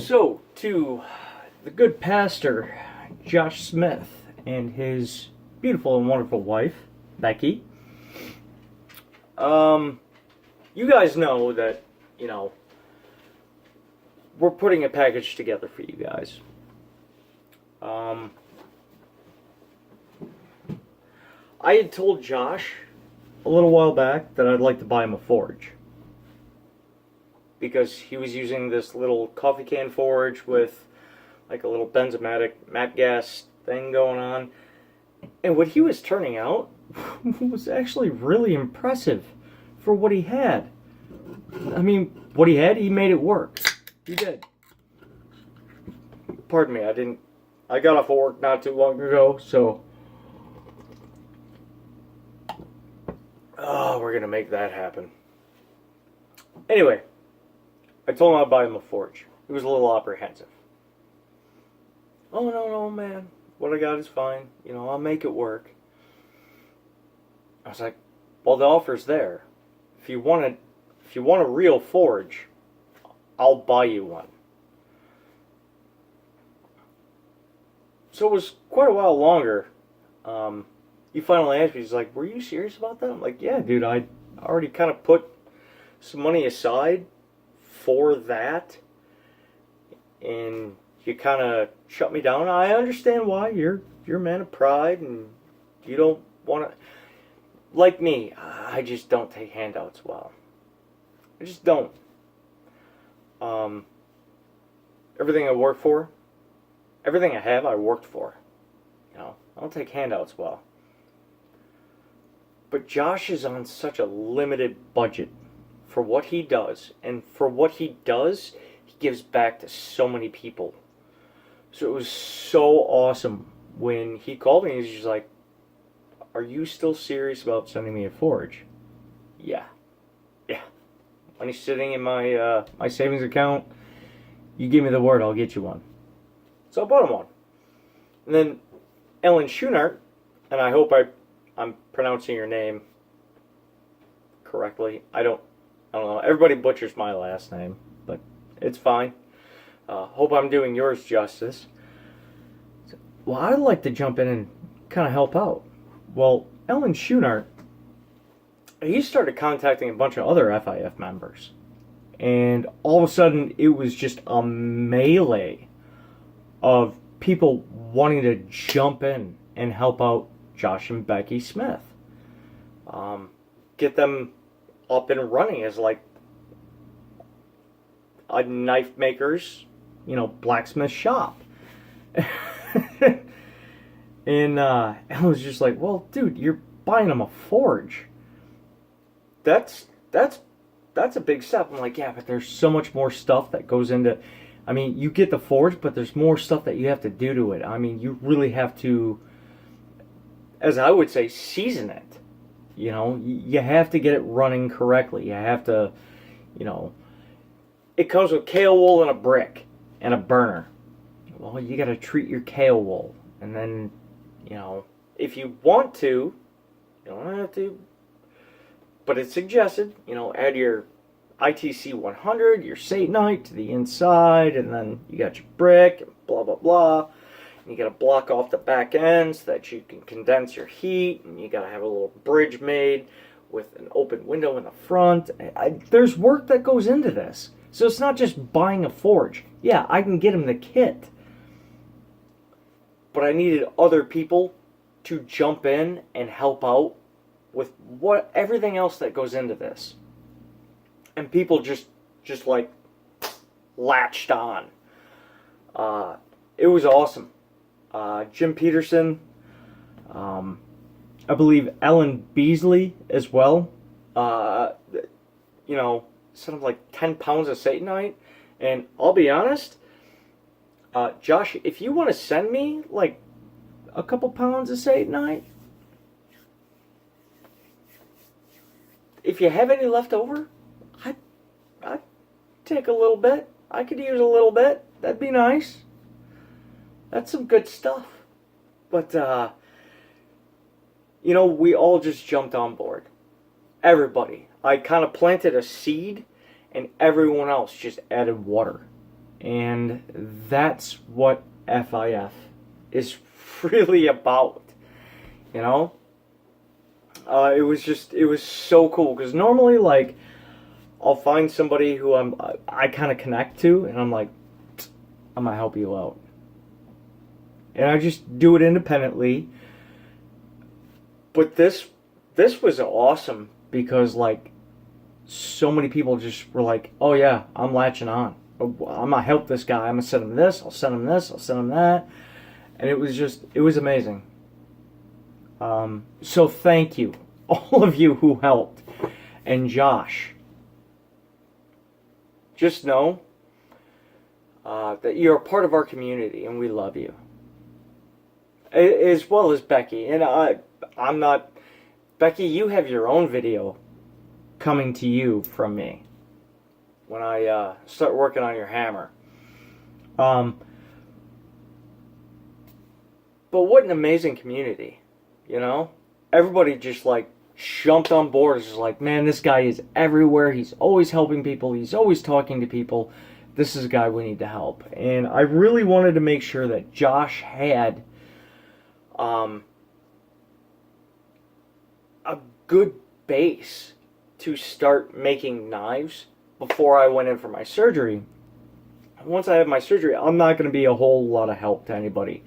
So, to the good pastor, Josh Smith, and his beautiful and wonderful wife, Becky. You guys know that, we're putting a package together for you guys. I had told Josh a little while back that I'd like to buy him a forge. Because he was using this little coffee can forge with like a little benzomatic matte gas thing going on. And what he was turning out was actually really impressive for what he had. I mean, what he had, he made it work. He did. Pardon me, I got off of work not too long ago, so we're going to make that happen. Anyway, I told him I'd buy him a forge. He was a little apprehensive. Oh, no, man. What I got is fine. I'll make it work. I was like, well, the offer's there. If you want a real forge, I'll buy you one. So it was quite a while longer. He finally asked me, he's like, were you serious about that? I'm like, yeah, dude, I already kind of put some money aside for that, and you kind of shut me down. I understand why. You're a man of pride, and you don't want to. Like me, I just don't take handouts well. I just don't. Everything I work for, everything I have, I worked for. I don't take handouts well. But Josh is on such a limited budget for what he does, and for what he does, he gives back to so many people. So it was so awesome when he called me. He's just like, are you still serious about sending me a forge? Yeah. Money's sitting in my my savings account. You give me the word, I'll get you one. So I bought him one. And then Ellen Schoenart, and I hope I'm pronouncing your name correctly. I don't know. Everybody butchers my last name, but it's fine. Hope I'm doing yours justice. Well, I'd like to jump in and kind of help out. Well, Ellen Schoenart, he started contacting a bunch of other FIF members. And all of a sudden, it was just a melee of people wanting to jump in and help out Josh and Becky Smith. Get them up and running as like a knife maker's, blacksmith shop. And I was just like, well, dude, you're buying them a forge. That's a big step. I'm like, yeah, but there's so much more stuff that goes into. I mean, you get the forge, but there's more stuff that you have to do to it. I mean, you really have to, as I would say, season it. You have to get it running correctly. You have to, it comes with kale wool and a brick and a burner. Well, you got to treat your kale wool. And then, if you want to, you don't have to, but it's suggested, add your ITC 100, your Satanite to the inside, and then you got your brick, and blah, blah, blah. And you got to block off the back end so that you can condense your heat, and you got to have a little bridge made with an open window in the front. There's work that goes into this. So it's not just buying a forge. Yeah, I can get him the kit. But I needed other people to jump in and help out with everything else that goes into this. And people just like latched on. It was awesome. Jim Peterson, I believe Ellen Beasley as well. Sent him like 10 pounds of Satanite. And I'll be honest, Josh, if you want to send me like a couple pounds of Satanite, if you have any left over, I'd take a little bit. I could use a little bit. That'd be nice. That's some good stuff. But, we all just jumped on board. Everybody. I kind of planted a seed, and everyone else just added water. And that's what FIF is really about, you know? It was so cool, because normally, like, I'll find somebody who I kind of connect to, and I'm like, I'm gonna help you out. And I just do it independently. But this was awesome, because, like, so many people just were like, oh yeah, I'm latching on. I'm gonna help this guy. I'm gonna send him this. I'll send him this. I'll send him that. And it was amazing. So thank you, all of you who helped. And Josh, just know that you're a part of our community, and we love you. As well as Becky. And I'm not... Becky, you have your own video coming to you from me when I start working on your hammer. But what an amazing community, you know? Everybody just, like, jumped on board. It's just like, man, this guy is everywhere. He's always helping people. He's always talking to people. This is a guy we need to help. And I really wanted to make sure that Josh had a good base to start making knives before I went in for my surgery. Once I have my surgery, I'm not going to be a whole lot of help to anybody.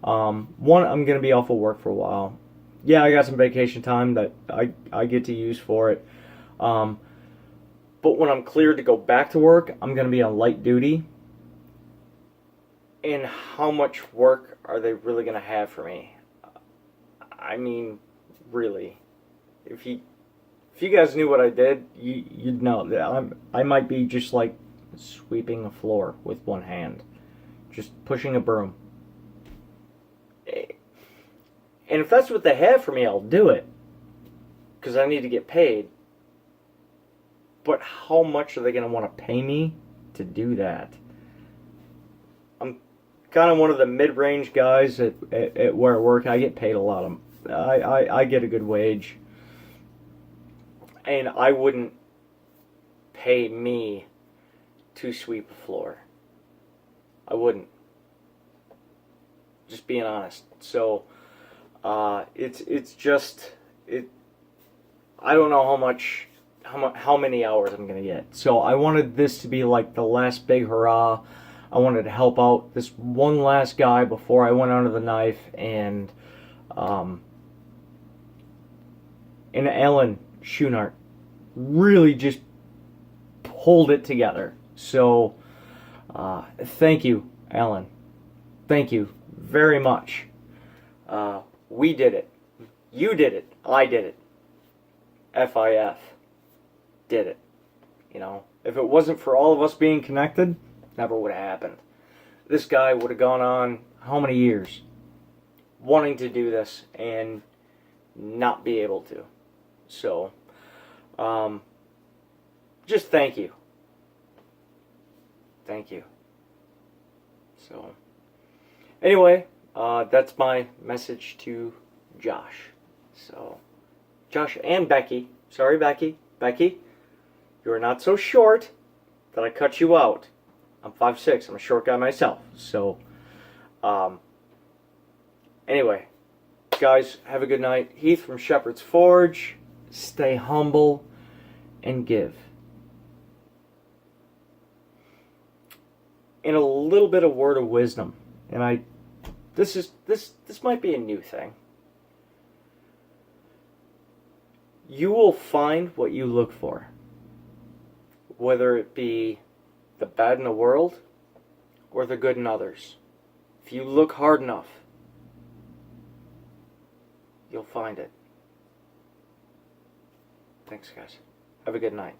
One, I'm going to be off of work for a while. Yeah, I got some vacation time that I get to use for it. But when I'm cleared to go back to work, I'm going to be on light duty. And how much work are they really going to have for me? I mean, really. If you guys knew what I did, you'd know that I might be just like sweeping a floor with one hand. Just pushing a broom. And if that's what they have for me, I'll do it. Because I need to get paid. But how much are they going to want to pay me to do that? I'm kind of one of the mid-range guys at where I work. I get paid a lot. I get a good wage. And I wouldn't pay me to sweep a floor. I wouldn't. Just being honest. So, it's just, I don't know how many hours I'm gonna get. So I wanted this to be like the last big hurrah. I wanted to help out this one last guy before I went under the knife, and Alan Schoenart really just pulled it together. So thank you, Alan. Thank you very much. We did it. You did it. I did it. FIF did it. You know, if it wasn't for all of us being connected, never would have happened. This guy would have gone on how many years wanting to do this and not be able to. So, just thank you. Thank you. So, anyway, that's my message to Josh. So, Josh and Becky. Sorry, Becky. Becky, you are not so short that I cut you out. I'm 5'6". I'm a short guy myself. So, anyway, guys, have a good night. Heath from Shepherd's Forge. Stay humble and give. And a little bit of word of wisdom. And this might be a new thing. You will find what you look for. Whether it be the bad in the world or the good in others. If you look hard enough, you'll find it. Thanks, guys. Have a good night.